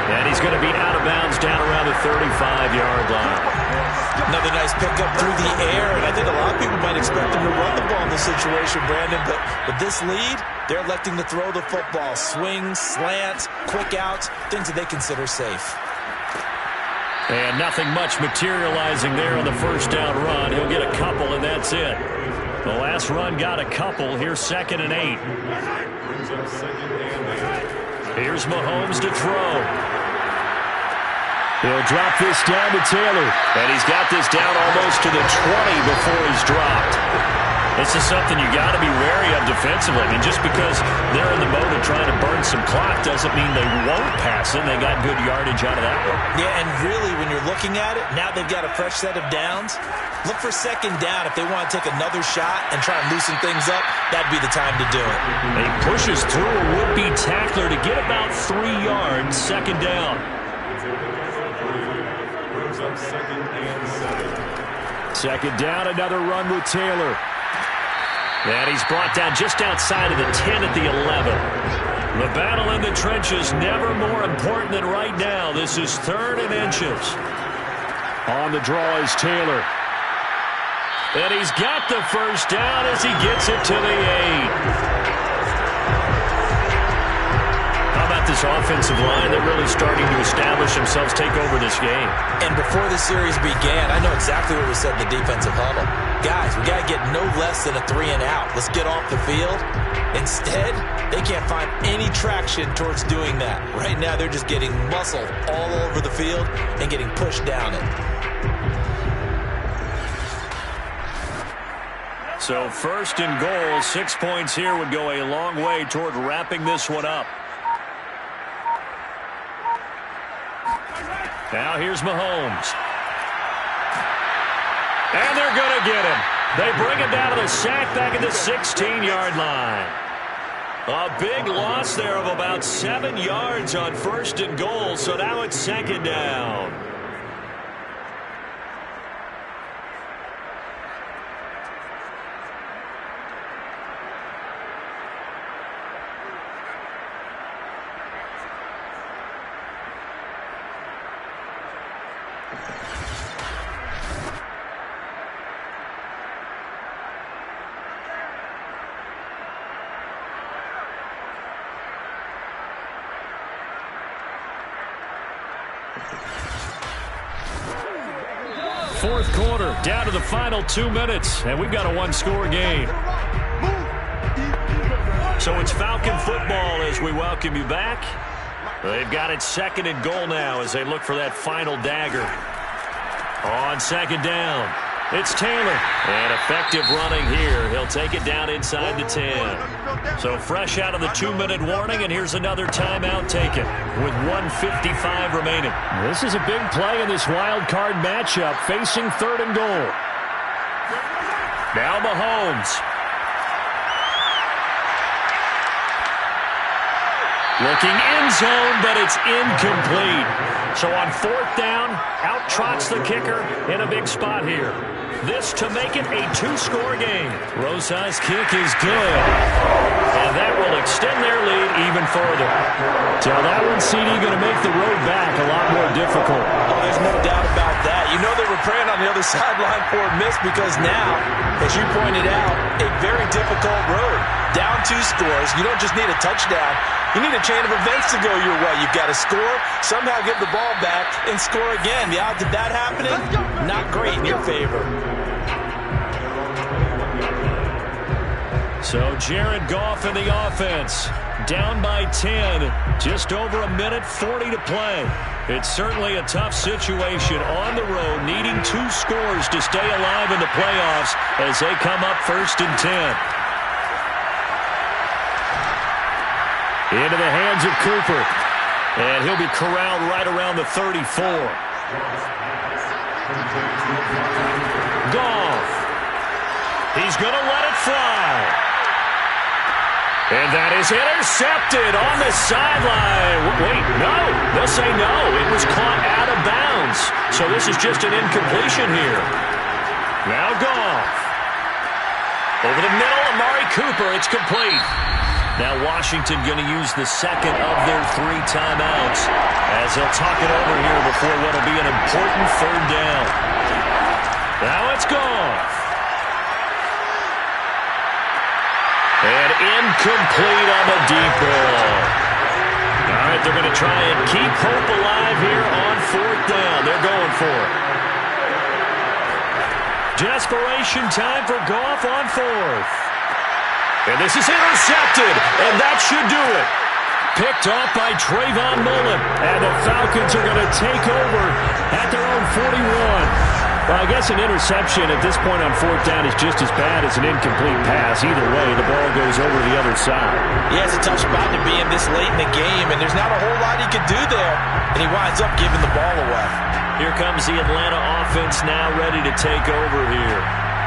And he's going to be out of bounds down around the 35-yard line. Another nice pickup through the air, and I think a lot of people might expect them to run the ball in this situation, Brandon. But with this lead, they're electing to throw the football. Swings, slants, quick outs, things that they consider safe. And nothing much materializing there on the 1st down run. He'll get a couple, and that's it. The last run got a couple. Here's 2nd and 8. Here's Mahomes to throw. He'll drop this down to Taylor. And he's got this down almost to the 20 before he's dropped. This is something you got to be wary of defensively. I mean, just because they're in the mode of trying to burn some clock doesn't mean they won't pass it. They got good yardage out of that one. Yeah, and really, when you're looking at it, now they've got a fresh set of downs. Look for 2nd down. If they want to take another shot and try and loosen things up, that'd be the time to do it. He pushes through a would-be tackler to get about 3 yards. 2nd down. Brings up 2nd and 7. 2nd down, another run with Taylor. And he's brought down just outside of the 10 at the 11. The battle in the trenches never more important than right now. This is 3rd and inches. On the draw is Taylor. And he's got the first down as he gets it to the 8. How about this offensive line? They're really starting to establish themselves, take over this game. And before the series began, I know exactly what was said in the defensive huddle. Guys, we got to get no less than a 3 and out. Let's get off the field. Instead, they can't find any traction towards doing that. Right now, they're just getting muscled all over the field and getting pushed down it. So 1st and goal, 6 points here would go a long way toward wrapping this one up. Now here's Mahomes. And they're going to get him. They bring him down to the sack back at the 16-yard line. A big loss there of about 7 yards on 1st and goal, so now it's 2nd down. Fourth quarter, down to the final 2 minutes, and we've got a one-score game. So it's Falcon football as we welcome you back. They've got it 2nd and goal now as they look for that final dagger. On 2nd down, it's Taylor. And effective running here. He'll take it down inside the 10. So fresh out of the 2-minute warning, and here's another timeout taken with 1:55 remaining. This is a big play in this wild card matchup, facing 3rd and goal. Now Mahomes. Looking end zone, but it's incomplete. So on 4th down, out trots the kicker in a big spot here. This to make it a 2-score game. Rosa's kick is good. And that will extend their lead even further. Tell that one, CD, going to make the road back a lot more difficult. Oh, there's no doubt about that. You know they were praying on the other sideline for a miss because now, as you pointed out, a very difficult road. Down 2 scores. You don't just need a touchdown. You need a chain of events to go your way. You've got to score, somehow get the ball back, and score again. The odds of that happening, not great in your favor. So Jared Goff in the offense, down by 10, just over 1:40 to play. It's certainly a tough situation on the road, needing 2 scores to stay alive in the playoffs as they come up 1st and 10. Into the hands of Cooper. And he'll be corralled right around the 34. Goff. He's going to let it fly. And that is intercepted on the sideline. Wait, no. They'll say no. It was caught out of bounds. So this is just an incompletion here. Now Goff. Over the middle, Amari Cooper. It's complete. Now Washington going to use the 2nd of their 3 timeouts as they'll talk it over here before what will be an important 3rd down. Now it's Goff. And incomplete on the deep ball. All right, they're going to try and keep hope alive here on 4th down. They're going for it. Desperation time for Goff on 4th. And this is intercepted, and that should do it. Picked off by Trayvon Mullen, and the Falcons are going to take over at their own 41. Well, I guess an interception at this point on 4th down is just as bad as an incomplete pass. Either way, the ball goes over the other side. Yeah, it's a tough spot to be in this late in the game, and there's not a whole lot he could do there, and he winds up giving the ball away. Here comes the Atlanta offense now ready to take over here.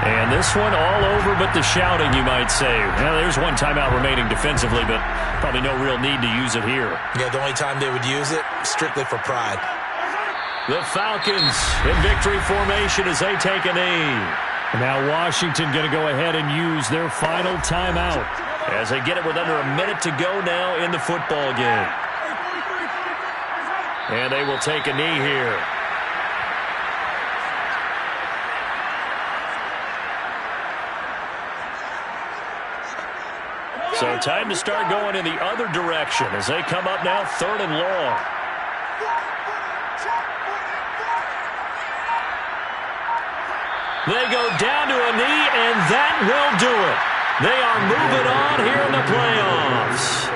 And this one all over but the shouting, you might say. Well, there's one timeout remaining defensively, but probably no real need to use it here. Yeah, the only time they would use it, strictly for pride. The Falcons in victory formation as they take a knee. Now Washington going to go ahead and use their final timeout. as they get it with under a minute to go now in the football game. And they will take a knee here. So time to start going in the other direction as they come up now 3rd and long. They go down to a knee, and that will do it. They are moving on here in the playoffs.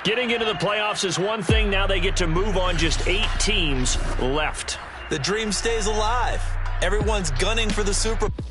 Getting into the playoffs is one thing. Now they get to move on. Just 8 teams left. The dream stays alive. Everyone's gunning for the Super Bowl.